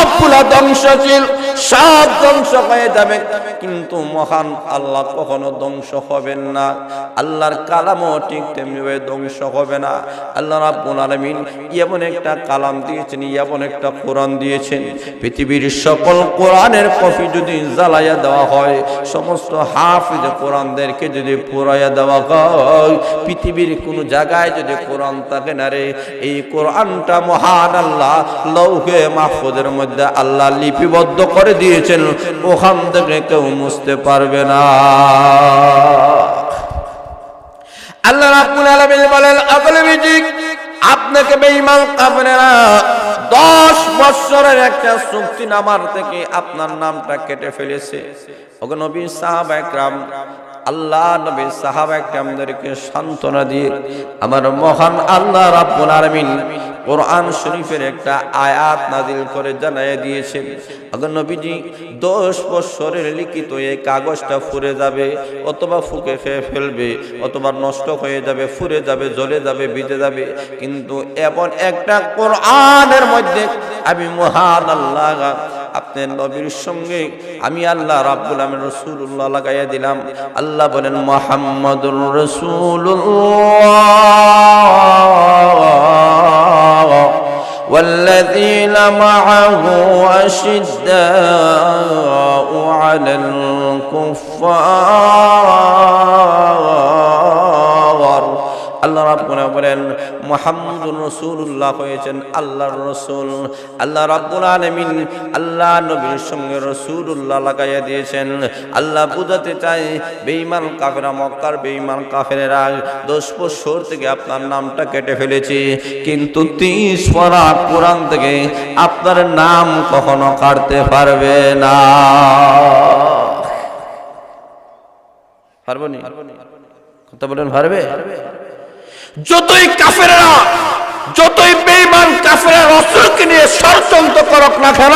সবগুলা ধ্বংসশীল, সব ধ্বংস হয়ে যাবে, কিন্তু মহান আল্লাহ কখনো ধ্বংস হবেন না। আল্লাহর কালামও ঠিক তেমনিভাবে ধ্বংস হবে না। আল্লাহ রাব্বুল আলামিন এমন একটা কালাম দিয়েছেন, এমন একটা কোরআন দিয়েছেন, পৃথিবীর সকল কোরআনের কপি যদি জ্বালাইয়া দেওয়া হয়, সমস্ত হাফিজ কোরআনদেরকে যদি পুরাইয়া দেওয়া হয়, পৃথিবীর কোনো জায়গায় যদি কোরআন থাকে না রে, এই কোরআনটা মহান আল্লাহ লৌহে মাহফুজের মধ্যে আল্লাহ লিপিবদ্ধ করে দিয়েছেন, ওখান থেকে কেউ মুছতে পারবে না। আল্লাহ রাব্বুল আলামিন বলেন, আগলবিজিক আপনাকে বেঈমান কাফেররা 10 বছরের একটা চুক্তিনামার থেকে আপনার নামটা কেটে ফেলেছে। ওগো নবী, সাহাবায়ে কেরাম, আল্লাহ নবী সাহাবায়ে কেরামদেরকে সান্ত্বনা দিয়ে আমার মহান আল্লাহ রাব্বুল আলামিন কোরআন শরীফের একটা আয়াত নাযিল করে জানায় দিয়েছেন। আগে নবীজি 10 বছরের লিখিত এই কাগজটা ফুরে যাবে, অথবা ফুকে খেয়ে ফেলবে, অথবা নষ্ট হয়ে যাবে, ফুরে যাবে, জ্বলে যাবে, ভিজে যাবে, কিন্তু এমন একটা কোরআনের মধ্যে আমি মহান আল্লাহ আপনার নবীর সঙ্গে আমি আল্লাহ রাব্বুল আলামিন রাসূলুল্লাহ লাগাইয়া দিলাম। আল্লাহ বলেন, মুহাম্মাদুর রাসূলুল্লাহ والذين معه أشداء على الكفار। আল্লাহ রাব্বুল আলামিন বলেন, মুহাম্মাদুর রাসূলুল্লাহ হয়েছেন আল্লাহর রাসূল। আল্লাহ রাব্বুল আলামিন আল্লাহ নবীর সঙ্গে রাসূলুল্লাহ লাগাইয়া দিয়েছেন। আল্লাহ বুঝাতে চায়, বেঈমান কাফেররা, মক্কার বেঈমান কাফেররা 10 বছর থেকে আপনার নামটা কেটে ফেলেছে, কিন্তু 30 পারা কোরআন থেকে আপনার নাম কখনো কাটতে পারবে না। পারবে না? কথা বলেন, পারবে? যতই কাফেররা, যতই বেঈমান কাফেররা রাসূলকে নিয়ে ষড়যন্ত্র করুক না কেন,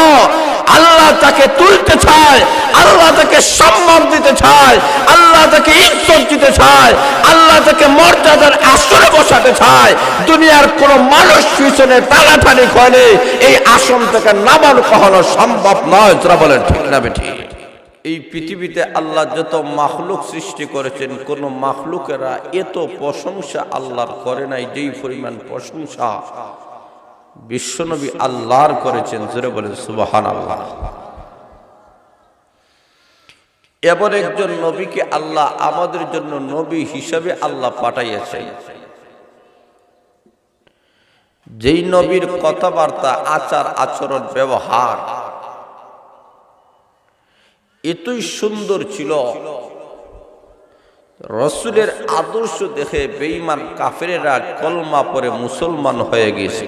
আল্লাহ তাকে তুলতে চায়, আল্লাহ তাকে সম্মান দিতে চায়, আল্লাহ তাকে ইজ্জত দিতে চায়, আল্লাহ তাকে মর্যাদার আসনে বসাতে চায়। দুনিয়ার কোন মানুষ পিছনে টানাটানি করে এই আসন থেকে নামানো কখনো সম্ভব নয়। যারা বলেন ঠিক না বেঠিক? এই পৃথিবীতে আল্লাহ যত মাখলুক সৃষ্টি করেছেন, কোন মাখলুকেরা এত প্রশংসা আল্লাহর করে নাই যেই পরিমাণ প্রশংসা বিশ্বনবী আল্লাহর করেছেন। জোরে বলেন সুবহানাল্লাহ। এমন একজন নবীকে আল্লাহ আমাদের জন্য নবী হিসাবে আল্লাহ পাঠাইয়াছেন, যেই নবীর কথাবার্তা, আচার আচরণ, ব্যবহার এতই সুন্দর ছিল, রাসূলের আদর্শ দেখে বেঈমান কাফেররা কলমা পড়ে মুসলমান হয়ে গেছে।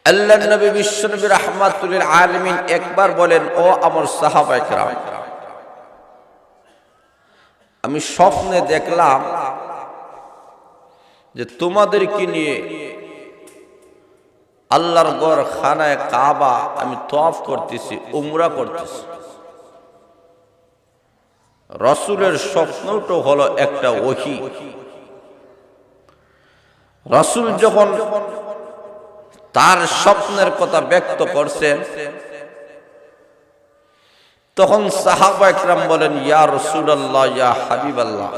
আল্লাহর নবী বিশ্বনবী রাহমাতুল লিল আলামিন একবার বলেন, ও আমার সাহাবায়ে কেরাম, আমি স্বপ্নে দেখলাম যে তোমাদেরকে নিয়ে আল্লাহর ঘর খানায় কাবা আমি তওয়াফ করতেছি, উমরা করতেছি। রাসূলের স্বপ্নটা হলো একটা ওহী। রাসূল যখন তার স্বপ্নের কথা ব্যক্ত করছেন, তখন সাহাবায়ে কেরাম বলেন, ইয়া রাসূলুল্লাহ, ইয়া হাবিবাল্লাহ,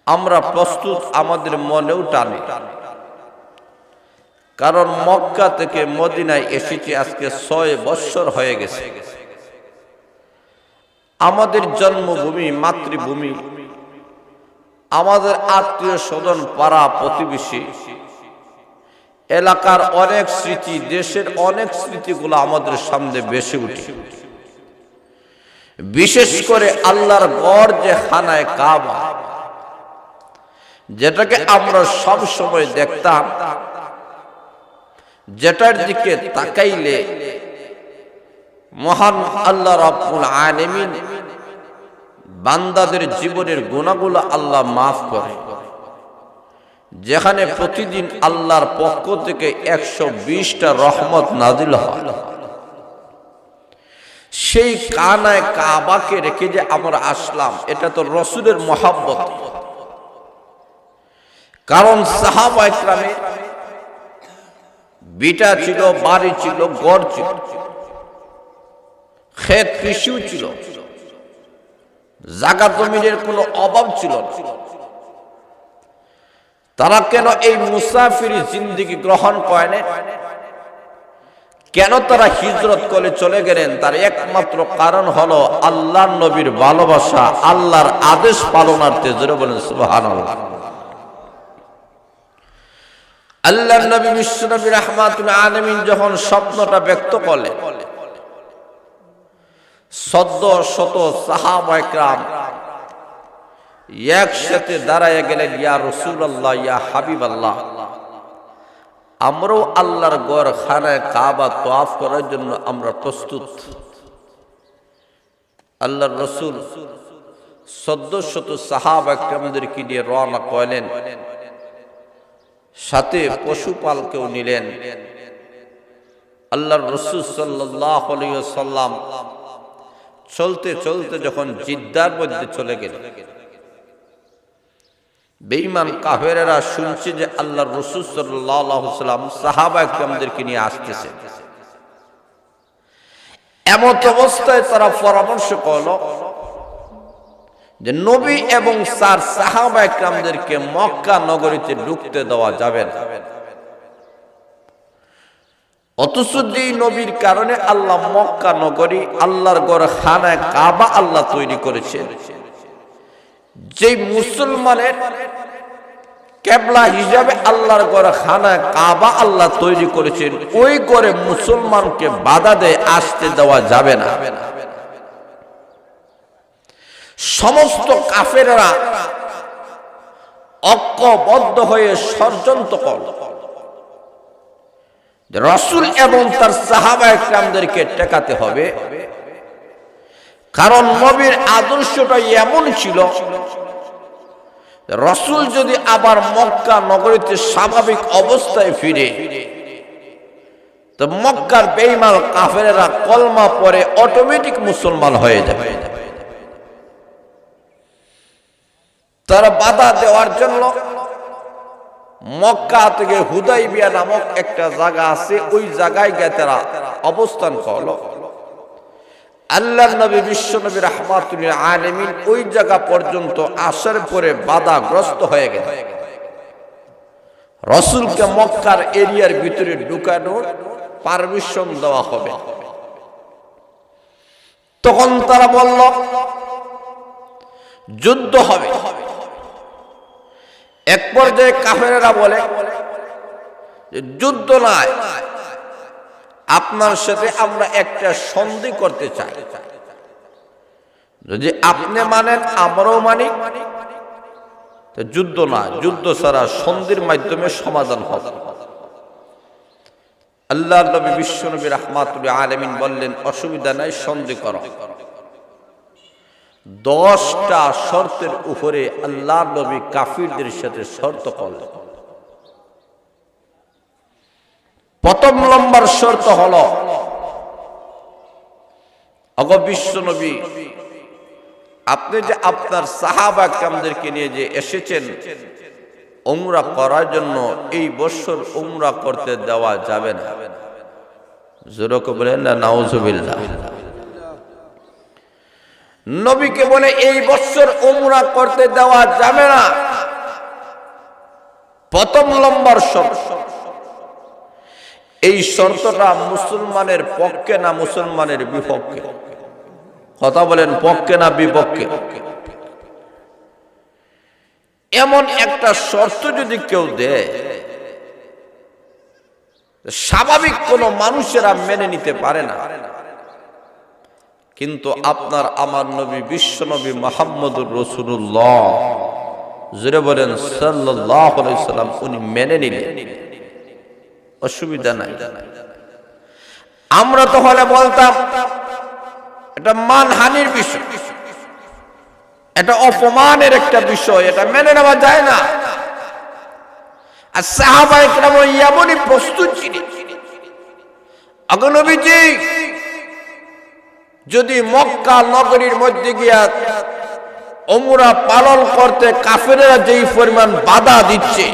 আমরা প্রস্তুত, আমাদের মনেও টানে, কারণ মক্কা থেকে মদিনায় এসেছি আজকে 6 বছর হয়ে গেছে। আমাদের জন্মভূমি, মাতৃভূমি, আমাদের আত্মীয় স্বজন, পাড়া প্রতিবেশী, এলাকার অনেক স্মৃতি, দেশের অনেক স্মৃতিগুলো আমাদের সামনে ভেসে উঠে। বিশেষ করে আল্লাহর ঘর যে খানায় কাবা, যেটাকে আমরা সব সময় দেখতাম, যেটার দিকে তাকাইলে মহান আল্লাহ রাব্বুল আলামিন বান্দাদের জীবনের গুনাহগুলো আল্লাহ মাফ করে, যেখানে প্রতিদিন আল্লাহর পক্ষ থেকে 120টা রহমত নাজিল হয়, সেই কানায় কাবাকে রেখে যে আমরা আসলাম, এটা তো রাসূলের মহব্বত। কারণ সাহাবায়ে কেরামের বিটা ছিল, বাড়ি ছিল, ঘর ছিল, ক্ষেত কৃষিও ছিল, জায়গা জমিনের কোনো অভাব ছিল না। তারা কেন এই মুসাফির জিন্দেগি গ্রহণ করেন? কেন তারা হিজরত করে চলে গেলেন? তার একমাত্র কারণ হলো আল্লাহর নবীর ভালোবাসা, আল্লাহর আদেশ পালনার্থে। জোরে বলেন সুবহানাল্লাহ। আল্লাহর নবী বিশ্বনবী রাহমাতুল আলামিন যখন স্বপ্নটা ব্যক্ত করলেন, শত সাহাবায়ে কেরাম একসাথে দাঁড়ায় গেলেন, ইয়া রাসূলুল্লাহ, ইয়া হাবিবাল্লাহ, আমরাও আল্লাহর ঘর খানায় কাবা তওয়াফ করার জন্য আমরা প্রস্তুত। আল্লাহর রাসূল শত সাহাবা কেরামদেরকে নিয়ে রওনা করলেন, সাথে পশুপালকেও নিলেন। আল্লাহর রাসূল সাল্লাল্লাহু আলাইহি ওয়াসাল্লাম চলতে চলতে যখন জিদ্দার মধ্যে চলে গেলেন, বেঈমান কাফেরেরা শুনছে যে আল্লাহর রাসূল সাল্লাল্লাহু আলাইহি ওয়াসাল্লাম সাহাবা কেরামদেরকে নিয়ে আসতেছে। এমন অবস্থায় তারা পরামর্শ করলো যে নবী এবং তার সাহাবা কেরামদেরকে মক্কা নগরীতে ঢুকতে দেওয়া যাবে না। অথচ যে নবীর কারণে আল্লাহ মক্কা নগরী, আল্লাহর ঘর খানায় কাবা আল্লাহ তৈরি করেছেন, যে মুসলমানের কিবলা হিসাবে আল্লাহর ঘর খানায় কাবা আল্লাহ তৈরি করেছেন, ওই ঘরে মুসলমানকে বাধা দেয় আসতে দেওয়া যাবে না। সমস্ত কাফেররা ঐক্যবদ্ধ হয়ে ষড়যন্ত্র করল, রাসূল এবং তার সাহাবায়ে কেরামদেরকে ঠেকাতে হবে। কারণ নবীর আদর্শটা এমন ছিল, রাসূল যদি আবার মক্কা নগরীতে স্বাভাবিক অবস্থায় ফিরে, তো মক্কার বেঈমান কাফেররা কলমা পড়ে অটোমেটিক মুসলমান হয়ে যাবে। তারা বাধা দেওয়ার জন্য মক্কা থেকে হুদাইবিয়া নামক একটা জায়গা আছে, ওই জায়গায় গিয়ে তারা অবস্থান করলো। আল্লাহর নবী বিশ্বনবী রাহমাতুল আলামিন ওই জায়গা পর্যন্ত আসার পরে বাধাগ্রস্ত হয়ে গেল। রাসূলকে মক্কার এরিয়ার ভিতরে ঢুকানোর পারমিশন দেওয়া হবে। তখন তারা বলল যুদ্ধ হবে। এক পর্যায়ে কাফেরেরা বলে যে যুদ্ধ নয়, আপনার সাথে আমরা একটা সন্ধি করতে চাই, যদি আপনি মানেন আমরাও মানি, তো যুদ্ধ না, যুদ্ধ ছাড়া সন্ধির মাধ্যমে সমাধান হবে। আল্লাহর নবী বিশ্বনবী রাহমাতুল আলামিন বললেন, অসুবিধা নাই, সন্ধি করো। 10টা শর্তের উপরে আল্লাহর নবী কাফিরদের সাথে শর্ত করলেন। প্রথম নম্বর শর্ত হলো, ওগো বিশ্বনবী, আপনি যে আপনার সাহাবা কেরামদেরকে নিয়ে যে এসেছেন উমরা করার জন্য, এই বছর উমরা করতে দেওয়া যাবে না। জোরে বলেন না নাউজুবিল্লাহ। নবীকে বলে এই বছর উমরা করতে দেওয়া যাবে না। প্রথম নম্বর শর্ত। এই শর্তটা মুসলমানের পক্ষে না মুসলমানের বিপক্ষে? কথা বলেন, পক্ষে না বিপক্ষে? এমন একটা শর্ত যদি কেউ দেয়, স্বাভাবিক কোন মানুষেরা মেনে নিতে পারে না, কিন্তু আপনার আমার নবী বিশ্বনবী মুহাম্মদুর রাসূলুল্লাহ, জোরে বলেন সাল্লাল্লাহু আলাইহি সাল্লাম, উনি মেনে নিলেন, অসুবিধা নাই। আমরা তো হলে বলতাম এটা মানহানির বিষয়, এটা অপমানের একটা বিষয়, এটা মেনে নেওয়া যায় না। আর সাহাবায়ে কেরাম এমনই প্রস্তুত ছিলেন। আগে নবীজি যদি মক্কা নগরীর মধ্যে গিয়া উমরা পালন করতে কাফেররা যেই পরিমাণ বাধা দিচ্ছে,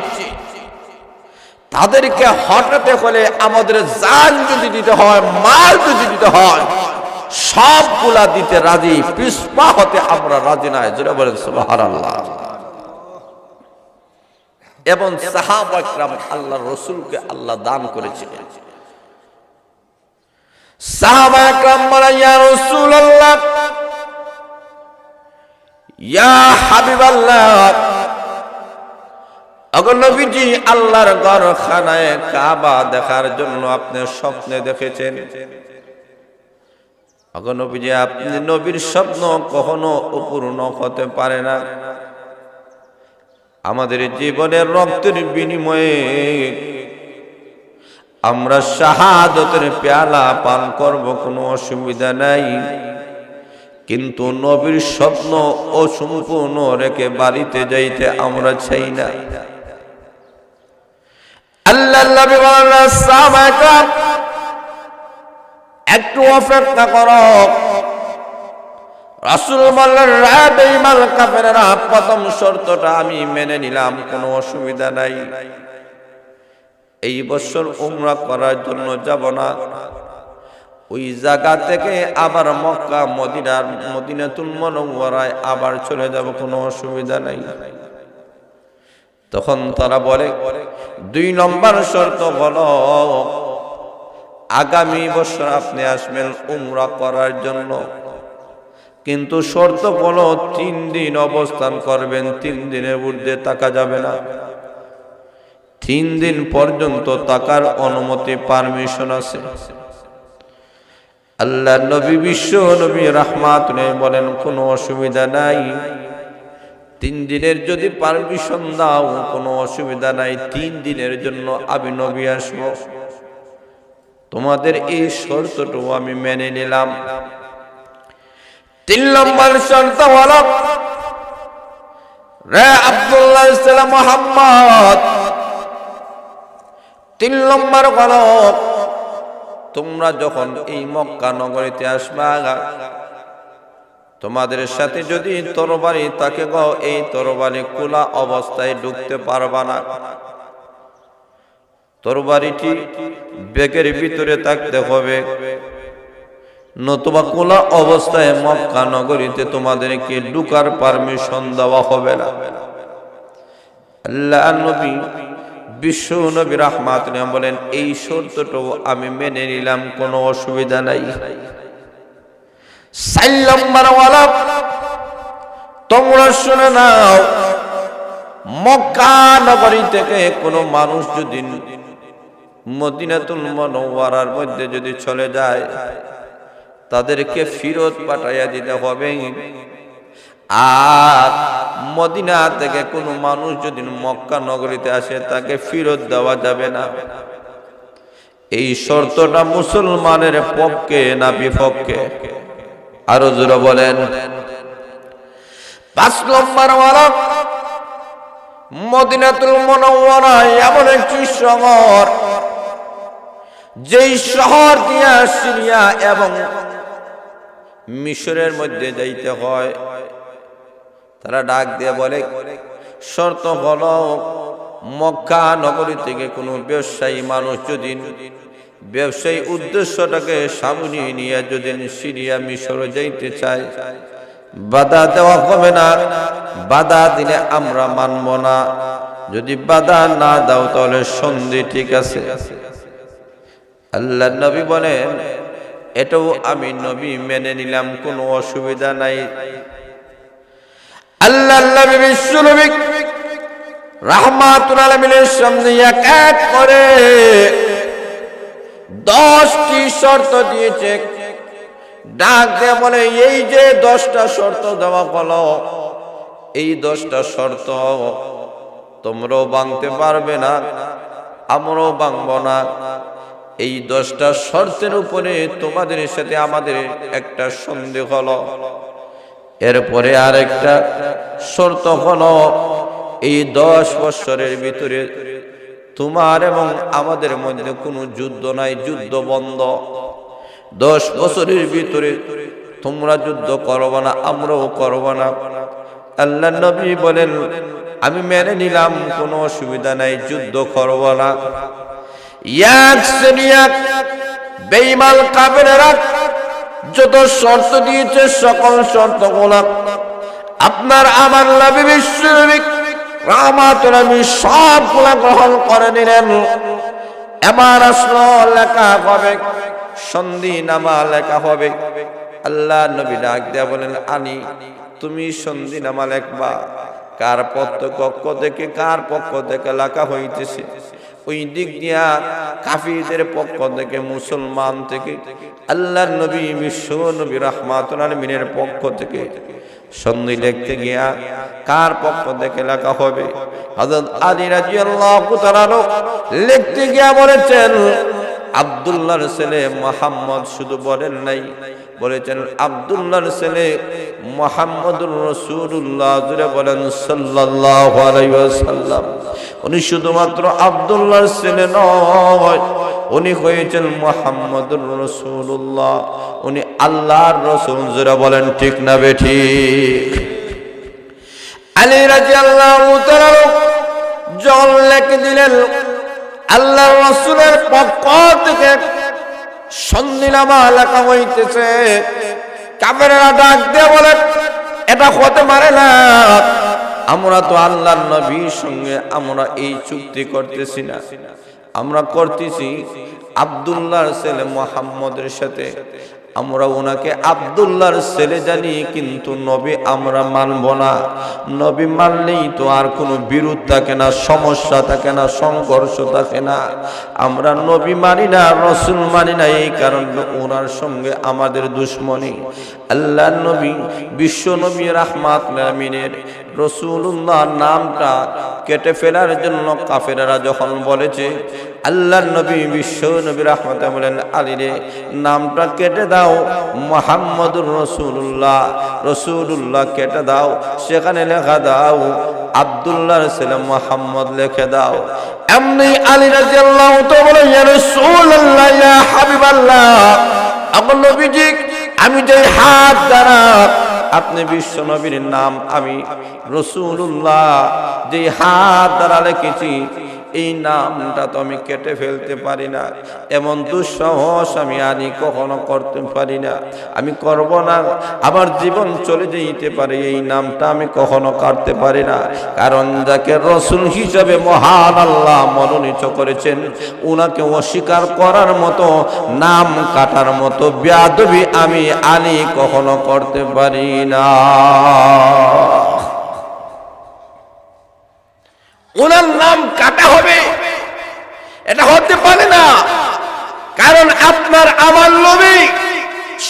তাদেরকে হটাতে হলে আমাদের জান যদি দিতে হয়, মাল যদি দিতে হয়, সবগুলা দিতে রাজি, পিছপা হতে আমরা রাজি নাই। জোরে বলেন সুবহানাল্লাহ। এবং সাহাবা কিরাম আল্লাহর রাসূলকে আল্লাহ দান করেছিলেন। সাহাবা কিরাম বলেন, ইয়া রাসূলুল্লাহ, ইয়া হাবিবাল্লাহ, ওগো নবীজি, আল্লাহর ঘরখানায় কাবা দেখার জন্য আপনি স্বপ্নে দেখেছেন। ওগো নবীজি, আপনি নবীর স্বপ্ন কখনো অপূর্ণ হতে পারে না। আমাদের জীবনের রক্তের বিনিময়ে আমরা শাহাদাতের পেয়ালা পান করব, কোনো অসুবিধা নাই, কিন্তু নবীর স্বপ্ন অসম্পূর্ণ রেখে বাড়িতে যাইতে আমরা চাই না। আল্লাহর নবী বলেন, সাহাবায়ে একটু অপেক্ষা করো। রাসূল বললেন, রে বেঈমান কাফেররা, প্রথম শর্তটা আমি মেনে নিলাম, কোনো অসুবিধা নাই। এই বছর উমরা করার জন্য যাব না, ওই জায়গা থেকে আবার মক্কা মদিনাতুল মুনাওয়ারায় আবার চলে যাব, কোনো অসুবিধা নাই। তখন তারা বলে, 2 নম্বর শর্ত হলো আগামী বছর আপনি আসবেন উমরা করার জন্য, কিন্তু শর্ত হলো 3 দিন অবস্থান করবেন, 3 দিনের ঊর্ধ্বে থাকা যাবে না। 3 দিন পর্যন্ত থাকার অনুমতি, পারমিশন আছে। আল্লাহ নবী, বিশ্ব নবী রাহমাতুল বলেন, কোনো অসুবিধা নাই, 3 দিনের যদি পারমিশন দাও কোনো অসুবিধা নাই, 3 দিনের জন্য আমি নবী আসব, তোমাদের এই শর্তটুকু আমি মেনে নিলাম। 3 নম্বর শর্ত হলো, রে আব্দুল্লাহ সালাম মুহাম্মদ, 3 নম্বর হলো, তোমরা যখন এই মক্কা নগরীতে আসবা, তোমাদের সাথে যদি তরবারি থাকে গো, এই তরবারি খোলা অবস্থায় ঢুকতে পারবা না। তরবারিটি ব্যাগের ভিতরে থাকতে হবে, নতুবা খোলা অবস্থায় মক্কা নগরীতে তোমাদেরকে ঢুকার পারমিশন দেওয়া হবে না। আল্লাহর নবী, বিশ্ব নবী রাহমাতুল্লাহ বলেন, এই শর্তটুকু আমি মেনে নিলাম, কোনো অসুবিধা নাই। 4 নম্বর ওয়ালা, তোমরা শুনে নাও, মক্কা নগরী থেকে কোনো মানুষ যদি মদিনাতুল মুনাওয়ারার মধ্যে যদি চলে যায়, তাদেরকে ফেরত পাঠাইয়া দিতে হবে। আর মদিনা থেকে কোনো মানুষ যদি মক্কা নগরীতে আসে, তাকে ফেরত দেওয়া যাবে না। এই শর্তটা মুসলমানের পক্ষে না বিপক্ষে? আরো জোরে বলেন। 5 নম্বর ওয়ালা, মদিনাতুল মুনাওয়ারা এমন একটি শহর, যেই শহর দিয়া সিরিয়া এবং মিশরের মধ্যে যাইতে হয়। তারা ডাক দিয়ে বলে, শর্ত হলো মক্কা নগরী থেকে কোনো ব্যবসায়ী মানুষ যদি ব্যবসায়ী উদ্দেশ্যটাকে সামনে নিয়ে যদি সিরিয়া মিশর যাইতে চায়, বাধা দেওয়া হবে না। বাধা দিলে আমরা মানব না, যদি বাধা না দাও তাহলে সন্ধি ঠিক আছে। আল্লাহ নবী বলেন, এটাও আমি নবী মেনে নিলাম, কোনো অসুবিধা নাই। আল্লাহ নবী, বিশ্ব নবী রাহমাতুল আলামিনের সামনে এক এক করে 10টি শর্ত দিয়েছে। ডাক দিয়ে বলে, এই যে 10টা শর্ত দেওয়া হলো, এই 10টা শর্ত তোমরাও ভাঙতে পারবে না, আমরাও ভাঙব না। এই 10টা শর্তের উপরে তোমাদের সাথে আমাদের একটা সন্ধি হলো। এরপরে আরেকটা শর্ত হলো, এই 10 বছরের ভিতরে তোমার এবং আমাদের মধ্যে কোনো যুদ্ধ নাই, যুদ্ধ বন্ধ। 10 বছরের ভিতরে তোমরা যুদ্ধ করবে না, আমরাও করব না। আল্লাহ নবী বলেন, আমি মেনে নিলাম, কোনো অসুবিধা নাই, যুদ্ধ করব না। এক বেঈমান কাফেররা যত শর্ত দিয়েছে সকল শর্তগুলো আপনার আমার নবী বিশ্বনবী রাহমাতুল আলামিন সবগুলা গ্রহণ করে নিলেন। এবার আসলো লেখা হবে, সন্ধিনামা লেখা হবে। আল্লাহ নবী ডাক দেয়া বলেন, আনি তুমি সন্ধিনামা লেখবা। কার পক্ষ থেকে কার পক্ষ থেকে লেখা হইতেছে, ওই দিক দিয়া কাফিরদের পক্ষ থেকে, মুসলমান থেকে, আল্লাহর নবী বিশ্ব নবী রাহমাতুল আলামিনের পক্ষ থেকে সন্ধি লিখতে গিয়া কার পক্ষ থেকে লেখা হবে? হযরত আলী রাদিয়াল্লাহু তাআলা লিখতে গিয়া বলেছেন আব্দুল্লাহর ছেলে মুহাম্মদ। শুধু বলেন নাই, বলেছেন আব্দুল্লাহর ছেলে মুহাম্মদুর রাসূলুল্লাহ, জুড়ে বলেন সাল্লাল্লাহু আলাইহি ওয়াসাল্লাম। উনি শুধুমাত্র আব্দুল্লাহর ছেলে নয়, উনি হয়েছেন মুহাম্মদুর রাসূলুল্লাহ, উনি আল্লাহর রাসূল। জুড়ে বলেন ঠিক না বেঠিক? আলী রাদিয়াল্লাহু তাআলা জল লিখে দিলেন আল্লাহর রাসূলের পক্ষ থেকে সন্ধিনামা লেখা হইতেছে। কাফেররা ডাক দিয়ে বলে, এটা হতে পারে না, আমরা তো আল্লাহর নবীর সঙ্গে আমরা এই চুক্তি করতেছি না, আমরা করতেছি আব্দুল্লাহর ছেলে মুহাম্মদের সাথে। আমরা ওনাকে আব্দুল্লাহর ছেলে জানি, কিন্তু নবী আমরা মানব না। নবী মানলেই তো আর কোনো বিরোধ থাকে না, সমস্যা থাকে না, সংঘর্ষ থাকে না। আমরা নবী মানি না, রাসূল মানি না, এই কারণে ওনার সঙ্গে আমাদের দুশমনী। আল্লাহর নবী বিশ্ব নবী রাহমাতুল আলামিনের রাসূলুল্লাহ নামটা কেটে ফেলার জন্য কাফেররা যখন বলেছে, আল্লাহর নবী বিশ্ব নবী রাহমাতুল্লাহ বলেন, আলী রে নামটা কেটে দাও, মুহাম্মদুর রাসূলুল্লাহ, রাসূলুল্লাহ কেটে দাও, সেখানে লেখা দাও আব্দুল্লাহর ছেলে মুহাম্মদ লিখে দাও। এমনি আলী রাদিয়াল্লাহু তাআলা বলেন, ইয়া রাসূলুল্লাহ, ইয়া হাবিবাল্লাহ, আমার নবীজি, আমি যে হাত দ্বারা আপনি বিশ্ব নবীর নাম, আমি রাসূলুল্লাহ যে হাত দ্বারা লিখেছি, এই নামটা তো আমি কেটে ফেলতে পারি না। এমন দুঃসাহস আমি আনি কখনো করতে পারি না, আমি করব না। আমার জীবন চলে যেতে পারে, এই নামটা আমি কখনো কাটতে পারি না। কারণ যাকে রাসূল হিসাবে মহান আল্লাহ মনোনীত করেছেন, উনাকে অস্বীকার করার মতো, নাম কাটার মতো বেয়াদবি আমি আনি কখনো করতে পারি না। ওনার নাম কাটা হবে, এটা হতে পারে না। কারণ আপনার আমার নবী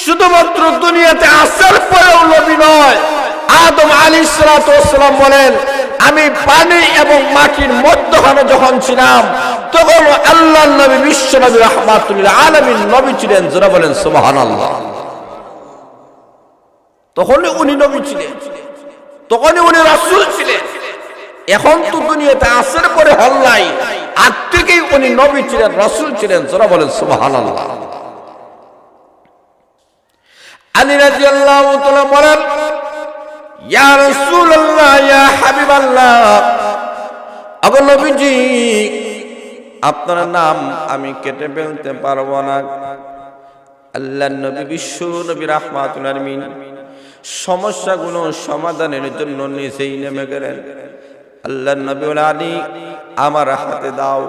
শুধুমাত্র দুনিয়াতে আসার পরেও নবী নয়। আদম আলাইহিস সালাতু ওয়াস সালাম বলেন, আমি পানি এবং মাটির মধ্যখানে যখন ছিলাম, তখন আল্লাহর নবী বিশ্ব নবী রাহমাতুল আলামিন নবী ছিলেন। যারা বলেন সুবহানাল্লাহ। তখনই উনি নবী ছিলেন, তখনই উনি রাসূল ছিলেন। এখন তো দুনিয়াতে আসার পরে হল নাই, আগ থেকেই উনি নবী ছিলেন, রাসূল ছিলেন। যারা বলেন সুবহানাল্লাহ। আলী রাদিয়াল্লাহু তাআলা বলেন, ইয়া রাসূলুল্লাহ, ইয়া হাবিবাল্লাহ, আবু নবীজি, আপনার নাম আমি কেটে ফেলতে পারবো না। আল্লাহর নবী বিশ্ব নবী রাহমাতুল আলামিন সমস্যাগুলো সমাধানের জন্য নিজেই নেমে গেলেন। আল্লাহর নবী বলেন, আলী আমার হাতে দাও,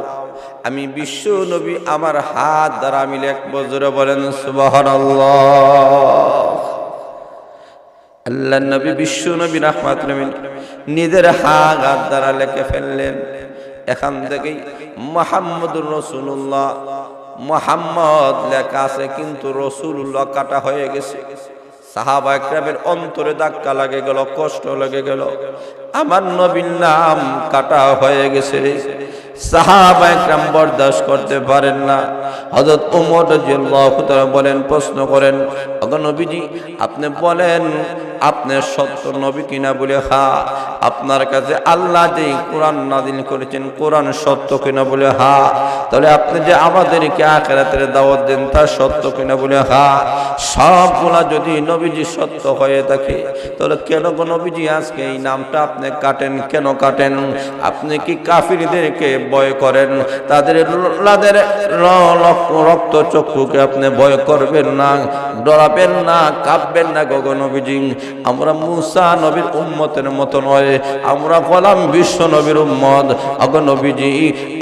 আমি বিশ্ব নবী আমার হাত দ্বারা আমি লিখবো। জোরে বলেন সুবহানাল্লাহ। আল্লাহর নবী বিশ্ব নবী রাহমাতুল আলামিন নিজের হাত দ্বারা লিখে ফেললেন। এখান থেকেই মুহাম্মদুর রাসূলুল্লাহ, মুহাম্মদ লেখা আছে কিন্তু রাসূলুল্লাহ কাটা হয়ে গেছে। সাহাবা একরামের অন্তরে ধাক্কা লাগে গেল, কষ্ট লেগে গেল, আমার নবীর নাম কাটা হয়ে গেছে রে। সাহাবা একরাম বরদাস্ত করতে পারেন না। হযরত ওমর রাদিয়াল্লাহু তাআলা বলেন, প্রশ্ন করেন, ওগো নবীজি, আপনি বলেন আপনি সত্য নবী কিনা? বলে হ্যাঁ। আপনার কাছে আল্লাহ যে কোরআন নাযিল করেছেন, কোরআন সত্য কিনা? বলে হ্যাঁ। তাহলে আপনি যে আমাদেরকে আখিরাতের দাওয়াত দেন, তা সত্য কিনা? বলে হ্যাঁ। সবগুলা যদি নবীজি সত্য হয়ে থাকে, তাহলে কেন গো নবীজি আজকে এই নামটা আপনি কাটেন কেন কাটেন? আপনি কি কাফিরদেরকে ভয় করেন? তাদের রক্ত চক্ষুকে আপনি ভয় করবেন না, ডরাবেন না, কাঁপবেন না গো নবীজি। আমরা মুসা নবীর উম্মতের মতো নয়, আমরা হলাম বিশ্ব নবীর উম্মত। আগো নবীজি,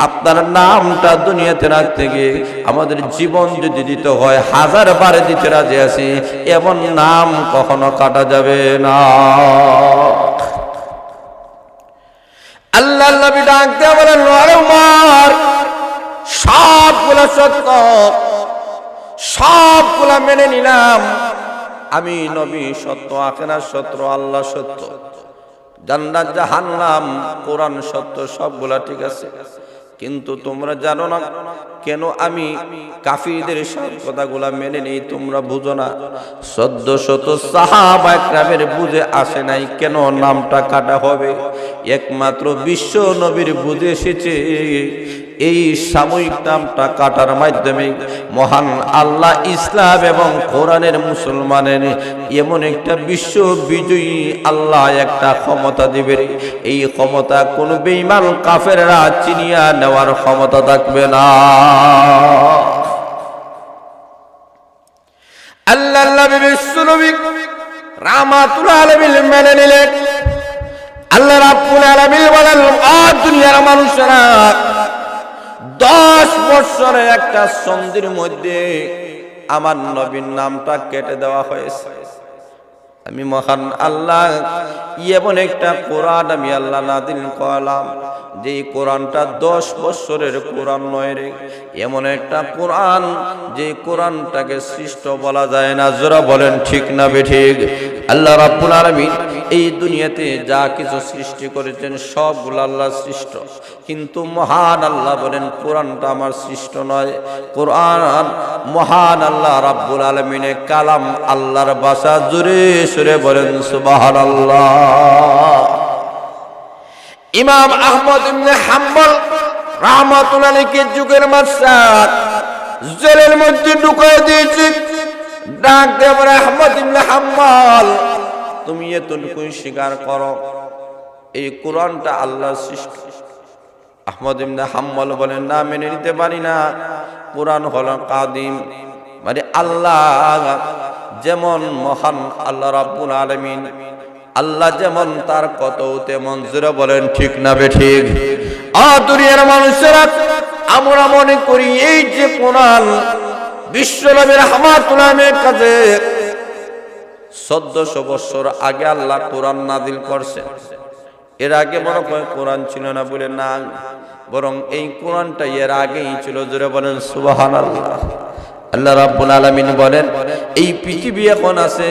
আপনার নামটা দুনিয়াতে রাখতে গিয়ে আমাদের জীবন যদি দিতে হয় 1000 বার দিতে রাজি আছি, এমন নাম কখনো কাটা যাবে না। আল্লাহ নবী ডাক দিয়ে বলেন, ওরে উমর, সবগুলো সত্য, সবগুলা মেনে নিলাম। আমি নবী সত্য, আখিরাত সত্য, আল্লাহ সত্য, জান্নাত জাহান্নাম, কোরআন সত্য, সবগুলা ঠিক আছে। কিন্তু তোমরা জানো না কেন আমি কাফিরদের সব কথাগুলা মেনে নেই, তোমরা বুঝো না। 1400 সাহাবা একরামের বুঝে আসে নাই কেন নামটা কাটা হবে। একমাত্র বিশ্ব নবীর বুঝে এসেছে এই সাময়িক নামটা কাটার মাধ্যমে মহান আল্লাহ ইসলাম এবং কোরআনের মুসলমানের এমন একটা বিশ্ব বিজয়ী আল্লাহ একটা ক্ষমতা দিবে, এই ক্ষমতা কোন বেঈমান কাফেররা চিনিয়া নেওয়ার ক্ষমতা থাকবে না। আল্লাহ নবী বিশ্ব নবী রাহমাতুল আলামিন মেনে নিলেন। আল্লাহ রাব্বুল আলামিন বলেন, ও দুনিয়ার মানুষেরা, 10 বছরের একটা সন্ধির মধ্যে আমার নবীর নামটা কেটে দেওয়া হয়েছে। আমি মহান আল্লাহ এমন একটা কোরআন আমি আল্লাহ নাযিল করলাম, যে কোরআনটা 10 বছরের কোরআন নয় রে, এমন একটা কোরআন যে কোরআনটাকে সৃষ্ট বলা যায় না। যারা বলেন ঠিক না বেঠিক? আল্লাহ রাব্বুল আলামিন এই দুনিয়াতে যা কিছু সৃষ্টি করেছেন সবগুলো আল্লাহ সৃষ্ট, কিন্তু মহান আল্লাহ বলেন কোরআনটা আমার সৃষ্ট নয়। কোরআন মহান আল্লাহ রাব্বুল আলামিনের কালাম, আল্লাহর ভাষা। জোরে সুরে বলেন সুবহানাল্লাহ। ইমাম আহমদ ইবনে হাম্বল রাহমাতুল্লাহ আলাইহি যুগের মাসাদ জেলের মধ্যে ঢুকিয়ে দিয়েছে। ডাক দিয়ে বলে, আহমদ ইবনে হাম্বল, তুমি এতটুকুই স্বীকার করো এই কোরআনটা আল্লাহর সৃষ্টি। আহমদ ইবনে হাম্বল বলেন, না, মেনে নিতে পারি না। কোরআন হলো কাদিম, মানে আল্লাহ যেমন মহান আল্লাহ রাব্বুল আলামিন, আল্লাহ যেমন তার কত তেমন। জোরে বলেন ঠিক না বেঠিক? দুনিয়ার মানুষেরা আমরা মনে করি এই যে কোরআন বিশ্ব নবীর রাহমাতুল্লাহ আলাইহির কাছে 1400 বছর আগে আল্লাহ কোরআন নাযিল করছে। এর আগে মনে হয় কোরআন ছিল না বলে না, বরং এই কোরআনটা এর আগেই ছিল। জোরে বলেন সুবহানাল্লাহ। আল্লাহ রাব্বুল আলামিন বলেন, এই পৃথিবী এখন আছে,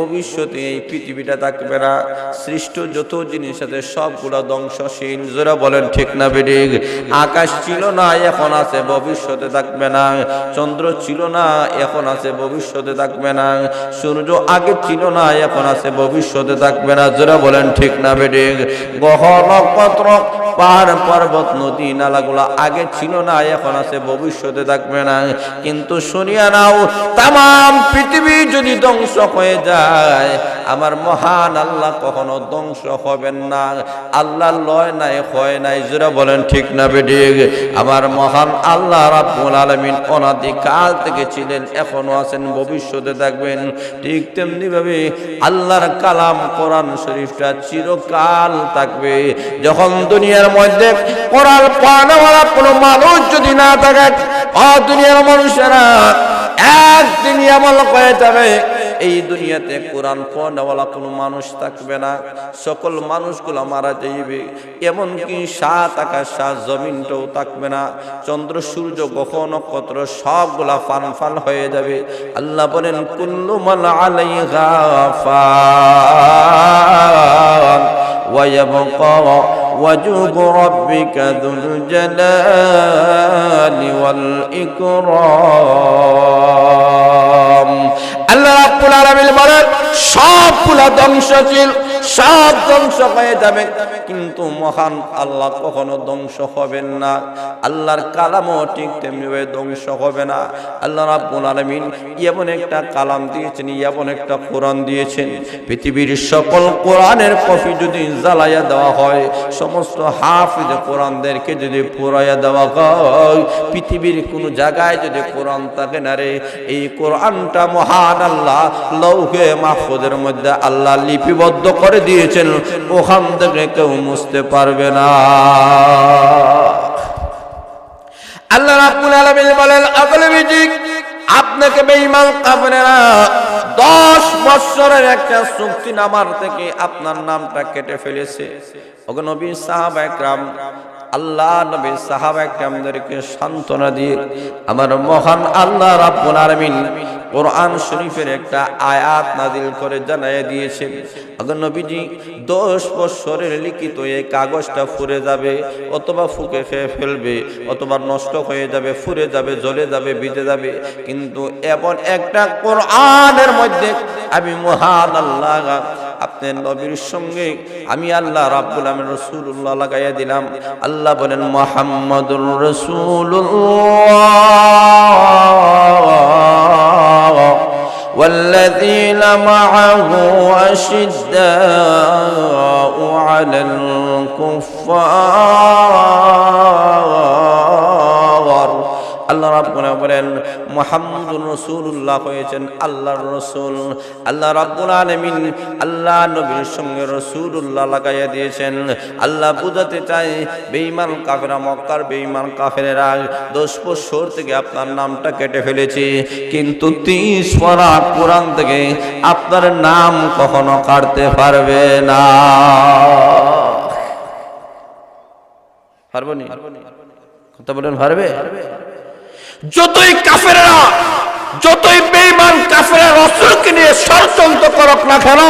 ভবিষ্যতে এই পৃথিবীটা থাকবে না। সৃষ্ট যত জিনিস আছে সবগুলো ধ্বংসশীল। যারা বলেন ঠিক না বেঠিক? আকাশ ছিল না, এখন আছে, ভবিষ্যতে থাকবে না। চন্দ্র ছিল না, এখন আছে, ভবিষ্যতে থাকবে না। সূর্য আগে ছিল না, এখন আছে, ভবিষ্যতে থাকবে না। যারা বলেন ঠিক না বেঠিক? গ্রহ নক্ষত্র পাহাড় পর্বত নদী নালাগুলা আগে ছিল না, এখন আছে, ভবিষ্যতে থাকবে না। কিন্তু শুনিয়া নাও, তাম পৃথিবী যদি ধ্বংস হয়ে যায়, আমার মহান আল্লাহ কখনো ধ্বংস হবেন না। আল্লাহ লয় নাই, হয় নাই। যারা বলেন ঠিক না বেঠিক? আমার মহান আল্লাহ রাব্বুল আলামিন অনাদি কাল থেকে ছিলেন, এখনো আছেন, ভবিষ্যতে থাকবেন। ঠিক তেমনি ভাবে আল্লাহর কালাম কোরআন শরীফটা চিরকাল থাকবে। যখন দুনিয়ার মধ্যে কোরআন পড়ানোওয়ালা কোনো মানুষ যদি না থাকে, দুনিয়ার মানুষেরা একদিন এমন হয়ে যাবে এই দুনিয়াতে কোরআন পড়ানোওয়ালা কোনো মানুষ থাকবে না। সকল মানুষগুলো মারা যাইবে, এমনকি 7 আকাশ 7 জমিনটাও থাকবে না। চন্দ্র সূর্য গ্রহ নক্ষত্র সবগুলা ফান ফান হয়ে যাবে। আল্লাহ বলেন, কুল্লু মান আলাইহা ফান ওয়া ইয়াবকা ওয়াজহু রাব্বিকা যুল জালালি ওয়াল ইকরাম। আল্লাহ রাব্বুল আলামিন বলেন, সবগুলা ধ্বংসশীল, সব ধ্বংস হয়ে যাবে, কিন্তু মহান আল্লাহ কখনো ধ্বংস হবেন না, আল্লাহর কালামও ঠিক তেমনিভাবে ধ্বংস হবে না। আল্লাহ রাব্বুল আলামিন এমন একটা কালাম দিয়েছেন, এমন একটা কোরআন দিয়েছেন, পৃথিবীর সকল কোরআনের কপি যদি জ্বালাইয়া দেওয়া হয়, সমস্ত হাফিজ কোরআনদেরকে যদি পুরাইয়া দেওয়া হয়, পৃথিবীর কোনো জায়গায় যদি কোরআন থাকে না রে, এই কোরআনটা মহান আল্লাহ লৌহে মাহফুজের মধ্যে আল্লাহ লিপিবদ্ধ করে দিয়েছেন, ওখান থেকে কেউ মুছতে পারবে না। আল্লাহ রাব্বুল আলামিন বলেন, আগলে বিজিক আপনাকে বেঈমান কাফেররা 10 বছরের একটা চুক্তি নামার থেকে আপনার নামটা কেটে ফেলেছে। ওগো নবী সাহাবা একরাম, আল্লাহ নবী সাহাবা একরামদেরকে সান্ত্বনা দিয়ে আমার মহান আল্লাহ রাব্বুল আলামিন কোরআন শরীফের একটা আয়াত নাজিল করে জানাইয়া দিয়েছেন। আগে নবীজি 10 বছরের লিখিত এই কাগজটা ফুরে যাবে, অথবা ফুকে খেয়ে ফেলবে, অথবা নষ্ট হয়ে যাবে, ফুরে যাবে, জ্বলে যাবে, ভিজে যাবে, কিন্তু এমন একটা কোরআনের মধ্যে আমি মহান আল্লাহ আপনার নবীর সঙ্গে আমি আল্লাহ রাব্বুল আলামিন রাসূলুল্লাহ লাগাইয়া দিলাম। আল্লাহ বলেন, মুহাম্মাদুর রাসূলুল্লাহ والذين معه أشداء على الكفار। আল্লাহ রাব্বুল আলামিন বলেন মুহাম্মাদুর রাসূলুল্লাহ হয়েছেন আল্লাহর রাসূল। আল্লাহ রাব্বুল আলামিন আল্লাহ নবীর সঙ্গে রাসূলুল্লাহ লাগাইয়া দিয়েছেন। আল্লাহ বুঝাতে চায় বেঈমান কাফেররা, মক্কার বেঈমান কাফেররা 10 বছর থেকে আপনার নামটা কেটে ফেলেছে, কিন্তু 30 পারা কোরআন থেকে আপনার নাম কখনো কাটতে পারবে না। পারবো নি? কথা বলেন, পারবে? যতই কাফেররা, যতই বেঈমান কাফেররা রাসূলকে নিয়ে ষড়যন্ত্র করুক না কেন,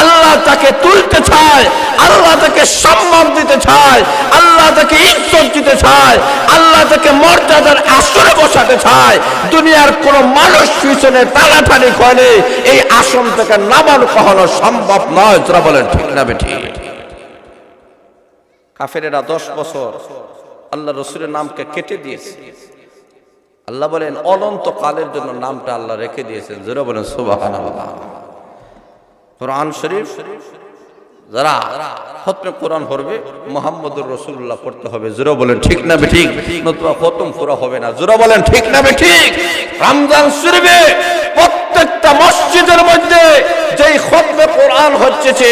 আল্লাহ তাকে তুলতে চায়, আল্লাহ তাকে সম্মান দিতে চায়, আল্লাহ তাকে ইজ্জত দিতে চায়, আল্লাহ তাকে মর্যাদার আসনে বসাতে চায়। দুনিয়ার কোন মানুষ পিছনে টানাটানি করে এই আসন থেকে নামানো কখনো সম্ভব নয়। যারা বলেন ঠিক না বেঠিক? কাফেরেরা 10 বছর আল্লাহ রাসূলের নামকে কেটে দিয়েছে। আল্লাহ বলেন অনন্ত কালের জন্য নামটা আল্লাহ রেখে দিয়েছেন। যারা বলেন সুবহানাল্লাহ। কোরআন শরীফ যারা খতমে কোরআন পড়বে মুহাম্মদুর রাসূলুল্লাহ পড়তে হবে। যারা বলেন ঠিক না বেঠিক? নতুবা খতম পুরা হবে না। যারা বলেন ঠিক না বেঠিক? রমজান শরীফে প্রত্যেকটা মসজিদের মধ্যে যেই খতমে কোরআন হচ্ছে,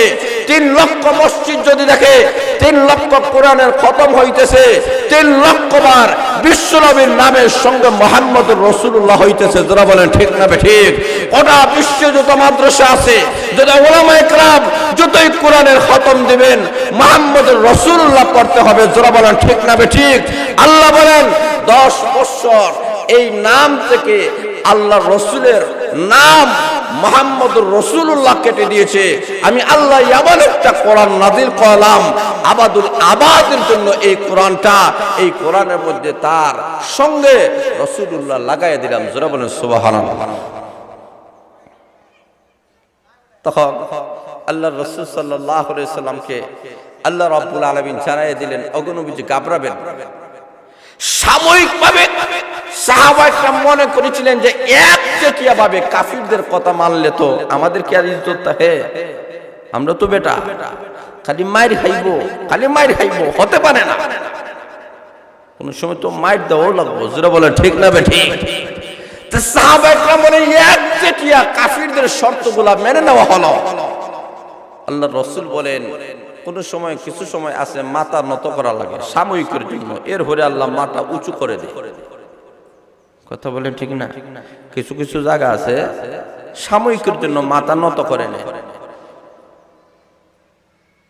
3 লক্ষ মসজিদ যদি দেখে 3 লক্ষ কোরআনের খতম হইতেছে, 3 লক্ষ বার বিশ্বনবীর নামের সঙ্গে মুহাম্মদুর রাসূলুল্লাহ হইতেছে। যারা বলেন ঠিক না বেঠিক? গোটা বিশ্বে যত মাদ্রাসা আছে, যত উলামায়ে কেরাম যতই কোরআনের খতম দিবেন মুহাম্মদুর রাসূলুল্লাহ পড়তে হবে। যারা বলেন ঠিক না বেঠিক? আল্লাহ বলেন 10 বছর এই নাম থেকে আল্লাহ রসুলের নাম মুহাম্মদুর রাসূলুল্লাহ কেটে দিয়েছে। আমি আল্লাহ এমন একটা কোরআন নাযিল করলাম আবাদুল আবাদের জন্য। এই কোরআনটা, এই কোরআনের মধ্যে তার সঙ্গে রাসূলুল্লাহ লাগাইয়া দিলাম। যারা বলেন সুবহানাল্লাহ। তখন আল্লাহ রাসূল সাল্লাল্লাহু আলাইহি সাল্লামকে আল্লাহ রাব্বুল আলামিন জানাইয়া দিলেন, ওগো নবীজি ঘাবড়াবেন। সাময়িকভাবে সাহাবারা মনে করেছিলেন যে একচেটিয়া ভাবে কাফিরদের কথা মানলে তো আমাদের কি আর ইজ্জত থাকে? আমরা তো বেটা খালি মাইর খাইবো, খালি মাইর খাইবো, হতে পারে না। কোন সময় তো মাইর দেওয়াও লাগবো। যারা বলে ঠিক না বেঠিক? তো সাহাবারা মনে একচেটিয়া কাফিরদের শর্তগুলা মেনে নেওয়া হলো। আল্লাহ রাসূল বলেন কোন সময় কিছু সময় আছে মাথা নত করা লাগে সাময়িকের জন্য, এর হরে আল্লাহ মাথা উঁচু করে দেয়। কথা বলেন ঠিক না? কিছু কিছু জায়গা আছে সাময়িকের জন্য মাথা নত করে নেয়,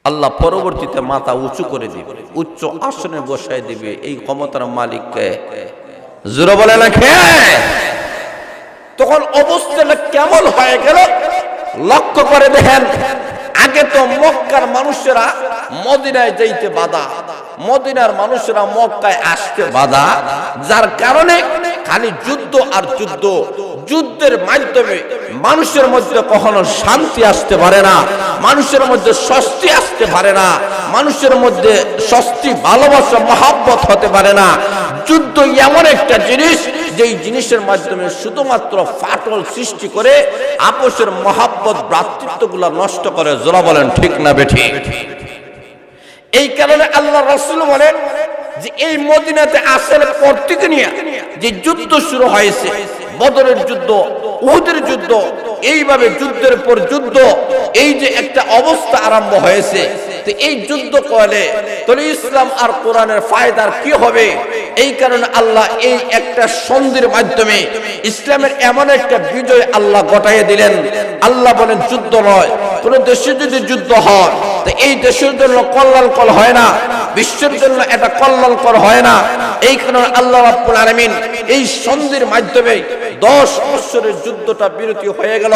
আল্লাহ পরবর্তীতে মাথা উঁচু করে দিবে, উচ্চ আসনে বসায় দিবে। এই ক্ষমতার মালিককে। জোরে বলে না খেয়ে? তখন অবস্থাটা কেমন হয়ে গেল লক্ষ্য করে দেখেন। আগে তো মক্কার মানুষেরা মদিনায় যাইতে বাধা, মদিনার মানুষেরা মক্কায় আসতে বাধা, যার কারণে খালি যুদ্ধ আর যুদ্ধ। যুদ্ধের মাধ্যমে মানুষের মধ্যে কখনো শান্তি আসতে পারে না, মানুষের মধ্যে স্বস্তি আসতে পারে না, মানুষের মধ্যে স্বস্তি ভালোবাসা মহব্বত হতে পারে না। যুদ্ধ এমন একটা জিনিস যেই জিনিসের মাধ্যমে শুধুমাত্র ফাটল সৃষ্টি করে আপোষের মহব্বত ভ্রাতৃত্বগুলো নষ্ট করে। জোরা বলেন ঠিক না বেঠিক? এই কারণে আল্লাহ রাসূল বলেন যে এই মদিনাতে আসার পর থেকে নিয়ে যে যুদ্ধ শুরু হয়েছে, বদরের যুদ্ধ, উহুদের যুদ্ধ, এইভাবে যুদ্ধের পর যুদ্ধ, এই যে একটা অবস্থা আরম্ভ হয়েছে, তো এই যুদ্ধ করলে তাহলে ইসলাম আর কোরআনের ফায়দার কি হবে? এই কারণে আল্লাহ এই একটা সন্ধির মাধ্যমে ইসলামের এমন একটা বিজয় আল্লাহ ঘটাইয়ে দিলেন। আল্লাহ বলেন যুদ্ধ নয়, কোন দেশে যদি যুদ্ধ হয় তো এই দেশের জন্য কল্যাণকর হয় না, বিশ্বের জন্য এটা কল্যাণকর হয় না। এই কারণে আল্লাহ রাব্বুল আলামিন এই সন্ধির মাধ্যমে 10 বছরের যুদ্ধটা বিরতি হয়ে গেল।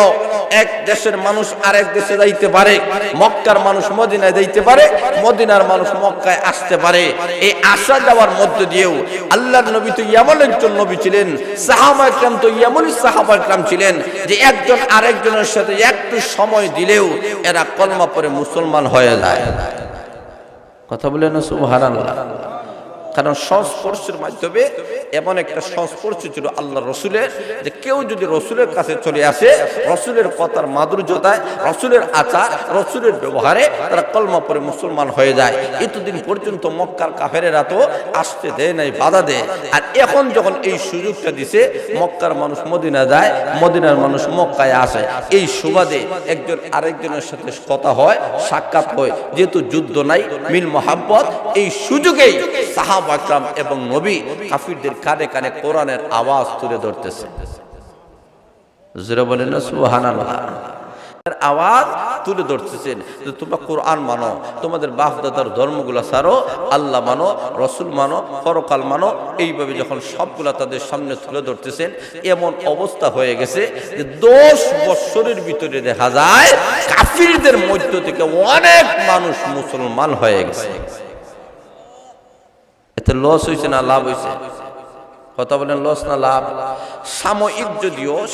এক দেশের মানুষ আরেক দেশে যাইতে পারে, মক্কার মানুষ মদিনায় যাইতে পারে, মদিনার মানুষ মক্কায় আসতে পারে। এই আসা যাওয়ার মধ্যে দিয়েও আল্লাহর নবী তো এমন একজন নবী ছিলেন, সাহাবায়ে কেরাম তো এমনই সাহাবায়ে কেরাম ছিলেন যে একজন আরেকজনের সাথে একটু সময় দিলেও এরা কলমা পড়ে মুসলমান হয়ে যায়। কথা বলেন না সুবহানাল্লাহ? কারণ সংস্পর্শের মাধ্যমে এমন একটা সংস্পর্শ ছিল আল্লাহ রসুলের, যে কেউ যদি রসুলের কাছে চলে আসে, রসুলের কথার মাধুর্যতায়, রসুলের আচার, রসুলের ব্যবহারে তারা কলমা পড়ে মুসলমান হয়ে যায়। এতদিন পর্যন্ত মক্কার কাফেরেরা তো আসতে দেয় নাই, বাধা দেয়। আর এখন যখন এই সুযোগটা দিছে, মক্কার মানুষ মদিনা যায়, মদিনার মানুষ মক্কায় আসে, এই সুবাদে একজন আরেকজনের সাথে কথা হয়, সাক্ষাৎ হয়। যেহেতু যুদ্ধ নাই, মিল মহাব্বত, এই সুযোগেই সাহাবা আকরাম এবং নবী কাফিরদের কানে কানে কোরআনের আওয়াজ তুলে ধরতেছে। জোরে বলেন না সুবহানাল্লাহ? আওয়াজ তুলে ধরতেছেন যে তোমরা কোরআন মানো, তোমাদের বাপ দাদার ধর্মগুলো ছাড়ো, আল্লাহ মানো, রসুল মানো, পরকাল মানো। এইভাবে যখন সবগুলা তাদের সামনে তুলে ধরতেছেন, এমন অবস্থা হয়ে গেছে যে 10 বছরের ভিতরে দেখা যায় কাফিরদের মধ্য থেকে অনেক মানুষ মুসলমান হয়ে গেছে। এতে লস হয়েছে না লাভ হয়েছে? কথা বলেন, লস না লাভ?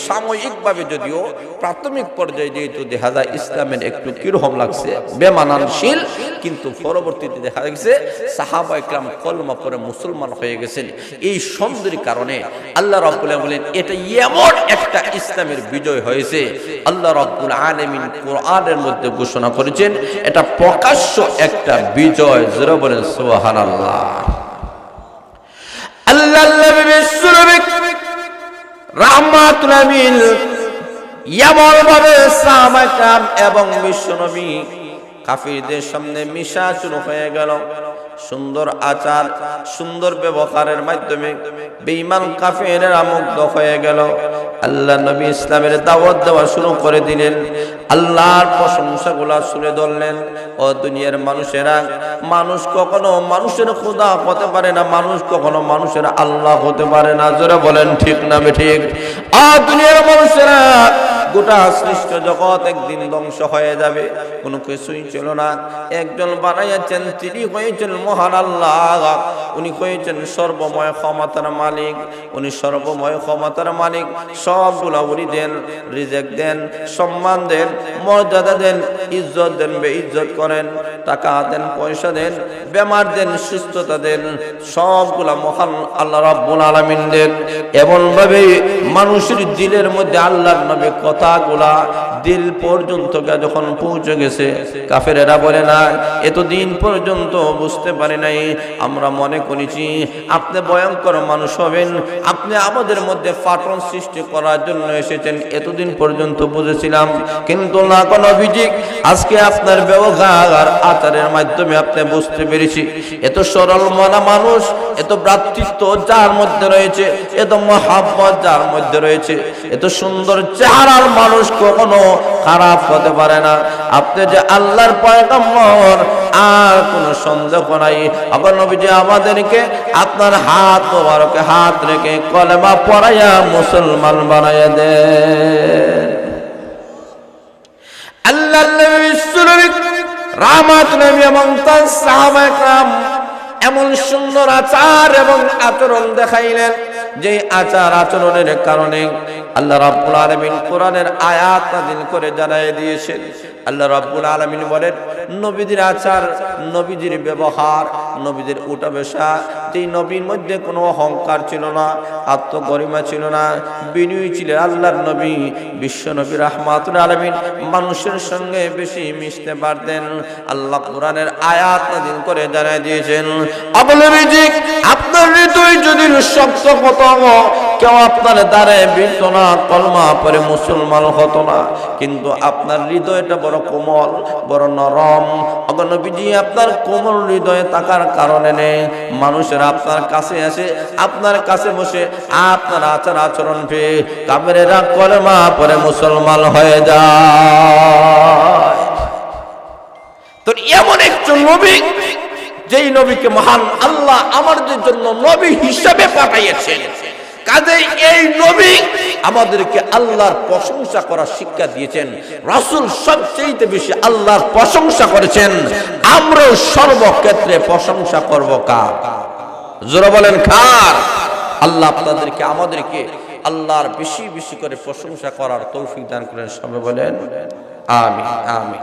সাময়িকভাবে যদিও প্রাথমিক পর্যায়ে যেহেতু দেখা যায় ইসলামের একটু কিরকম লাগছে, বেমানানশীল, কিন্তু পরবর্তীতে দেখা গেছে সাহাবায়ে কেরাম কলমা পড়ে মুসলমান হয়ে গেছেন। এই সন্ধির কারণে আল্লাহ রাব্বুল আলামিন বলেন এটা এমন একটা ইসলামের বিজয় হয়েছে। আল্লাহ রাব্বুল আলামিন কোরআনের মধ্যে ঘোষণা করেছেন এটা প্রকাশ্য একটা বিজয়। জোরে বলেন সুবহানাল্লাহ। আল্লাহ নবী বিশ্বনবী রাহমাতুল আলামিন এমন ভাবে সাহাবায়ে কেরাম এবং বিশ্বনবী কাফিরদের সামনে মিশা শুরু হয়ে গেল। সুন্দর আচার, সুন্দর ব্যবহারের মাধ্যমে বেঈমান কাফেরেরা মুগ্ধ হয়ে গেল। আল্লাহ নবী ইসলামের দাওয়াত দেওয়া শুরু করে দিলেন, আল্লাহর প্রশংসাগুলা শুনে ধরলেন। ও দুনিয়ার মানুষেরা, মানুষ কখনো মানুষের খোদা হতে পারে না, মানুষ কখনো মানুষের আল্লাহ হতে পারে না। জোরে বলেন ঠিক না বেঠিক? দুনিয়ার মানুষেরা, গোটা সৃষ্ট জগৎ একদিন ধ্বংস হয়ে যাবে, কোনো কিছুই ছিল না। একজন বানাইয়াছেন, তিনি হয়েছেন মহান আল্লাহ। উনি হয়েছেন সর্বময় ক্ষমতার মালিক, উনি সর্বময় ক্ষমতার মালিক। সবগুলা উনি দেন, রিজেক দেন, সম্মান দেন, মর্যাদা দেন, ইজ্জত দেন, বেইজ্জত করেন, টাকা দেন, পয়সা দেন, বেমার দেন, সুস্থতা দেন, সবগুলা মহান আল্লাহ রাব্বুল আলামিন দেন। এমন ভাবে মানুষের দিলের মধ্যে আল্লাহর নামে কথাগুলা দিল পর্যন্ত যখন পৌঁছে গেছে, কাফেরেরা বলে না এতদিন পর্যন্ত বুঝতে পারি নাই, আমরা মনে করেছি আপনি ভয়ঙ্কর মানুষ হবেন, আপনি আমাদের মধ্যে ফাটন সৃষ্টি করার জন্য এসেছেন, এতদিন পর্যন্ত বুঝেছিলাম, কিন্তু না কোনো অভিযোগ। আজকে আপনার ব্যবহার আচারের মাধ্যমে আপনি বুঝতে পেরেছি এত সরল মনা মানুষ, এত ভ্রাতৃত্ব যার মধ্যে রয়েছে, এত মহাব্বত যার মধ্যে রয়েছে, এত সুন্দর চেহারার মানুষ কখনো খারাপ হতে পারে না। আপনি যে আল্লাহর পয়গম্বর আর কোনো সন্দেহ নাই। আবার নবীজি আমাদেরকে আপনার হাত মোবারকে হাত রেখে কলেমা পড়াইয়া মুসলমান বানাইয়া দেন। আল্লাহর নবী বিশ্বনবী রাহমাতুল আলামিন এবং তার সাহাবায়ে কেরাম এমন সুন্দর আচার এবং আচরণ দেখাইলেন, যে আচার আচরণের কারণে আল্লাহ রাব্বুল আলামিন কোরআনের আয়াত নাযিল করে জানায় দিয়েছেন। আল্লাহ রাব্বুল আলামিন বলেন, নবীদের আচার, নবীদের ব্যবহার, নবীদের উঠা বসা, যেই নবীর মধ্যে কোনো অহংকার ছিল না, আত্মগরিমা ছিল না, বিনয়ী ছিলেন আল্লাহর নবী, বিশ্ব নবী রাহমাতুল আলামিন, মানুষের সঙ্গে বেশি মিশতে পারতেন। আল্লাহ কোরআনের আয়াত নাযিল করে জানায় দিয়েছেন, আপনার হৃদয় যদি শক্ত হতো, কেউ আপনার দ্বারে বিরত না, কলমা পরে মুসলমান হতো না। কিন্তু আপনার হৃদয়টা বড় কোমল, বড় নরম। নবীজি, আপনার কোমল হৃদয়ে থাকার কারণে মানুষেরা আপনার কাছে আসে, আপনার কাছে বসে আপনার আচার আচরণ পেয়ে কাফেরেরা কলমা পরে মুসলমান হয়ে যায়। তো এমন একজন নবী, যেই নবীকে মহান আল্লাহ আমাদের জন্য নবী হিসেবে পাঠাইয়েছেন, কাজেই এই নবী আমাদেরকে আল্লাহর প্রশংসা করার শিক্ষা দিয়েছেন। রাসূল সবচেয়ে বেশি আল্লাহর প্রশংসা করেছেন। আমরা সর্বক্ষেত্রে প্রশংসা করব কার? জোরে বলেন কার? আল্লাহ আপনাদেরকে আমাদেরকে আল্লাহর বেশি বেশি করে প্রশংসা করার তৌফিক দান করেন। সবাই বলেন আমিন, আমিন।